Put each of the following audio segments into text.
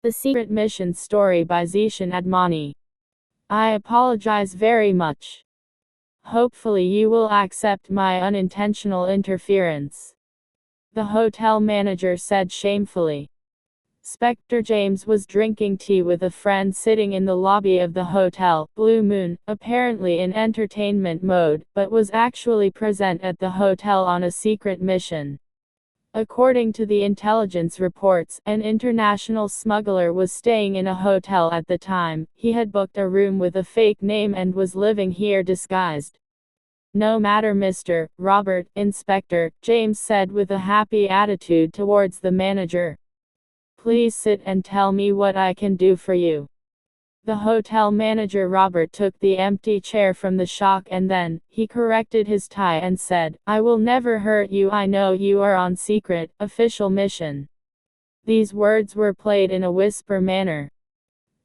The Secret Mission Story by Zishan Admani. I apologize very much. Hopefully you will accept my unintentional interference, the hotel manager said shamefully. Spectre James was drinking tea with a friend sitting in the lobby of the hotel, Blue Moon, apparently in entertainment mode, but was actually present at the hotel on a secret mission. According to the intelligence reports, an international smuggler was staying in a hotel at the time. He had booked a room with a fake name and was living here disguised. No matter, Mr. Robert, Inspector James said with a happy attitude towards the manager. Please sit and tell me what I can do for you. The hotel manager Robert took the empty chair from the shock and then, he corrected his tie and said, I will never hurt you, I know you are on secret, official mission. These words were played in a whisper manner.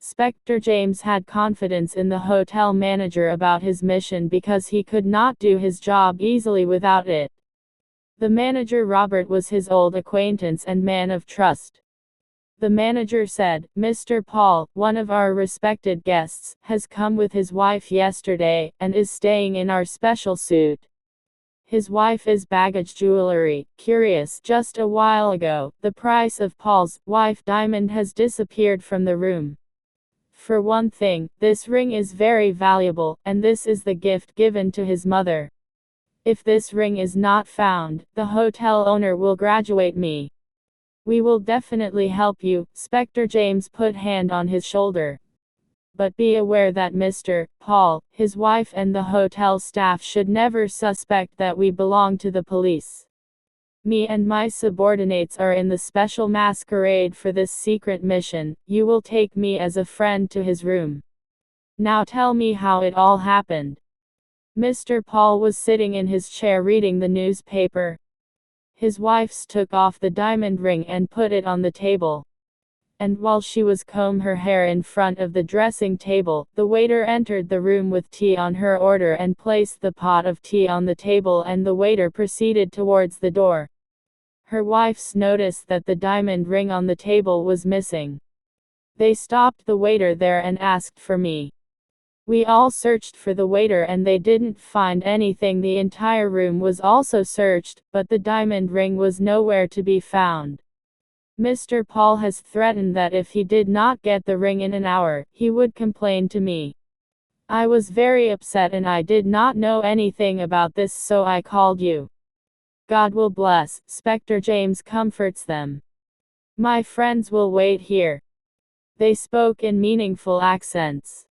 Spectre James had confidence in the hotel manager about his mission because he could not do his job easily without it. The manager Robert was his old acquaintance and man of trust. The manager said, Mr. Paul, one of our respected guests, has come with his wife yesterday, and is staying in our special suite. His wife is baggage jewelry. Curious, just a while ago, the price of Paul's wife diamond has disappeared from the room. For one thing, this ring is very valuable, and this is the gift given to his mother. If this ring is not found, the hotel owner will graduate me. We will definitely help you, Spectre James put hand on his shoulder. But be aware that Mr. Paul, his wife and the hotel staff should never suspect that we belong to the police. Me and my subordinates are in the special masquerade for this secret mission. You will take me as a friend to his room. Now tell me how it all happened. Mr. Paul was sitting in his chair reading the newspaper. His wife took off the diamond ring and put it on the table. And while she was combing her hair in front of the dressing table, the waiter entered the room with tea on her order and placed the pot of tea on the table, and the waiter proceeded towards the door. Her wife noticed that the diamond ring on the table was missing. They stopped the waiter there and asked for me. We all searched for the waiter and they didn't find anything. The entire room was also searched, but the diamond ring was nowhere to be found. Mr. Paul has threatened that if he did not get the ring in an hour, he would complain to me. I was very upset and I did not know anything about this, so I called you. God will bless. Spectre James comforts them. My friends will wait here. They spoke in meaningful accents.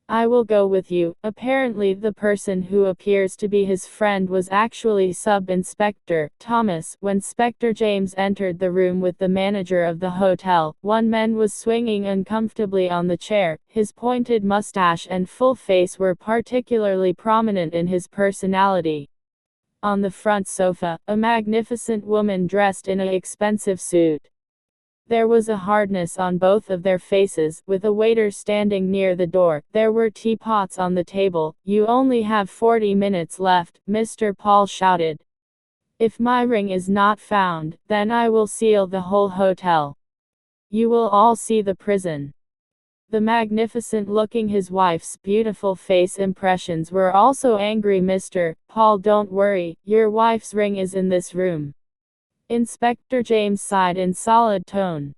I will go with you. Apparently the person who appears to be his friend was actually Sub-Inspector Thomas. When Spectre James entered the room with the manager of the hotel, one man was swinging uncomfortably on the chair. His pointed mustache and full face were particularly prominent in his personality. On the front sofa, a magnificent woman dressed in an expensive suit. There was a hardness on both of their faces. With a waiter standing near the door, there were teapots on the table. You only have 40 minutes left, Mr. Paul shouted. If my ring is not found, then I will seal the whole hotel. You will all see the prison. The magnificent looking his wife's beautiful face impressions were also angry. Mr. Paul, don't worry, your wife's ring is in this room. Inspector James sighed in solid tone.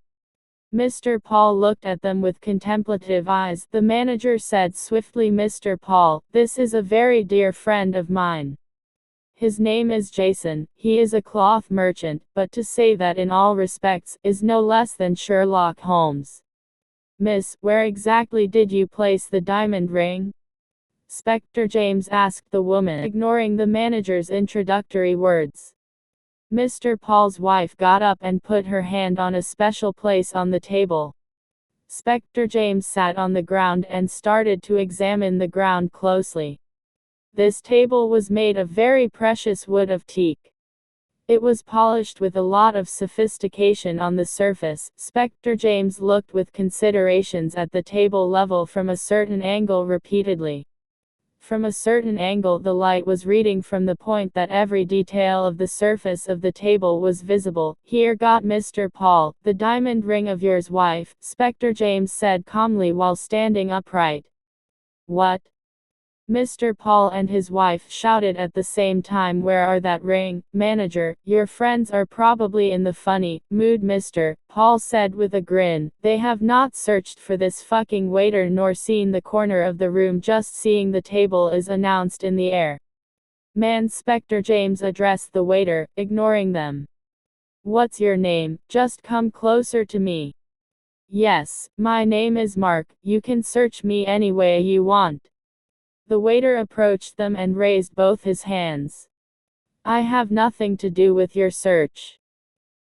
Mr. Paul looked at them with contemplative eyes. The manager said swiftly, Mr. Paul, this is a very dear friend of mine. His name is Jason. He is a cloth merchant, but to say that in all respects, is no less than Sherlock Holmes. Miss, where exactly did you place the diamond ring? Spectre James asked the woman, ignoring the manager's introductory words. Mr. Paul's wife got up and put her hand on a special place on the table. Spectre James sat on the ground and started to examine the ground closely. This table was made of very precious wood of teak. It was polished with a lot of sophistication on the surface. Spectre James looked with considerations at the table level from a certain angle repeatedly. From a certain angle the light was reading from the point that every detail of the surface of the table was visible. "Here got Mr. Paul, the diamond ring of yours wife," Spectre James said calmly while standing upright. "What?" Mr. Paul and his wife shouted at the same time. "Where are that ring, manager? Your friends are probably in the funny mood, Mr. Paul said with a grin. "They have not searched for this fucking waiter nor seen the corner of the room, just seeing the table is announced in the air." "Man," Spectre James addressed the waiter, ignoring them. "What's your name? Just come closer to me." "Yes, my name is Mark. You can search me any way you want." The waiter approached them and raised both his hands. "I have nothing to do with your search."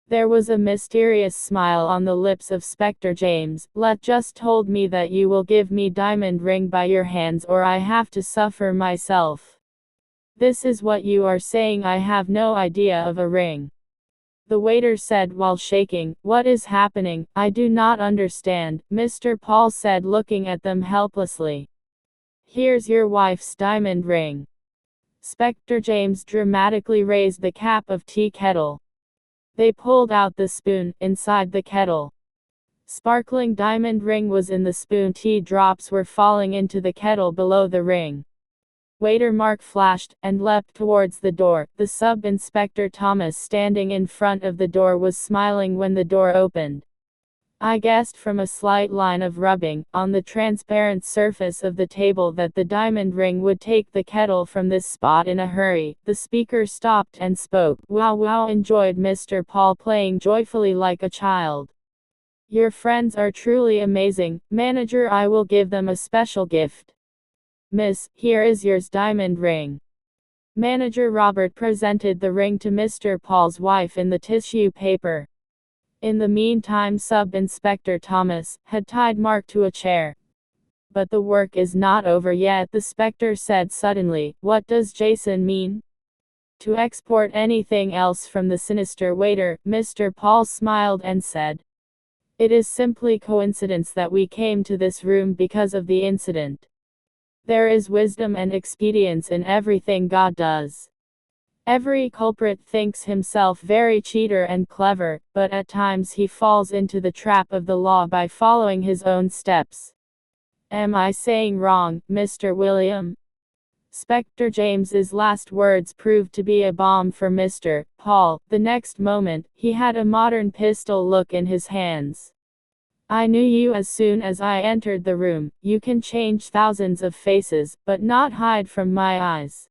There was a mysterious smile on the lips of Spectre James. "Let just told me that you will give me diamond ring by your hands or I have to suffer myself. This is what you are saying? I have no idea of a ring," the waiter said while shaking. "What is happening? I do not understand," Mr. Paul said, looking at them helplessly. "Here's your wife's diamond ring." Spectre James dramatically raised the cap of tea kettle. They pulled out the spoon. Inside the kettle, sparkling diamond ring was in the spoon. Tea drops were falling into the kettle below the ring. Waiter Mark flashed and leapt towards the door. The sub-inspector Thomas, standing in front of the door, was smiling when the door opened. "I guessed from a slight line of rubbing on the transparent surface of the table that the diamond ring would take the kettle from this spot in a hurry." The speaker stopped and spoke. Wow, enjoyed Mr. Paul, playing joyfully like a child. "Your friends are truly amazing, manager. I will give them a special gift. Miss, here is yours diamond ring." Manager Robert presented the ring to Mr. Paul's wife in the tissue paper. In the meantime, Sub-Inspector Thomas had tied Mark to a chair. "But the work is not over yet," the Spectre said suddenly. "What does Jason mean? To export anything else from the sinister waiter?" Mr. Paul smiled and said, "It is simply coincidence that we came to this room because of the incident. There is wisdom and expedience in everything God does. Every culprit thinks himself very cheater and clever, but at times he falls into the trap of the law by following his own steps. Am I saying wrong, Mr. William?" Spectre James's last words proved to be a bomb for Mr. Paul. The next moment, he had a modern pistol look in his hands. "I knew you as soon as I entered the room. You can change thousands of faces, but not hide from my eyes.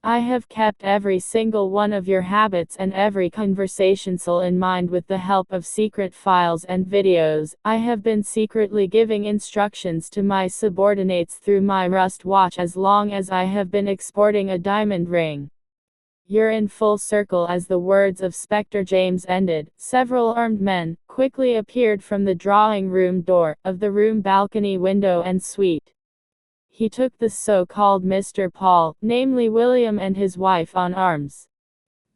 I have kept every single one of your habits and every conversation in mind with the help of secret files and videos. I have been secretly giving instructions to my subordinates through my Rust watch as long as I have been exporting a diamond ring." "You're in full circle." As the words of Spectre James ended, several armed men quickly appeared from the drawing room door of the room, balcony, window and suite. He took the so-called Mr. Paul, namely William and his wife, on arms.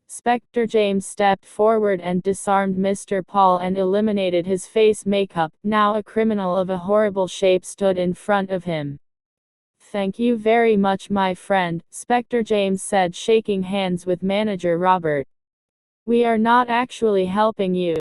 Spectre James stepped forward and disarmed Mr. Paul and eliminated his face makeup. Now a criminal of a horrible shape stood in front of him. "Thank you very much, my friend," Spectre James said, shaking hands with manager Robert. "We are not actually helping you.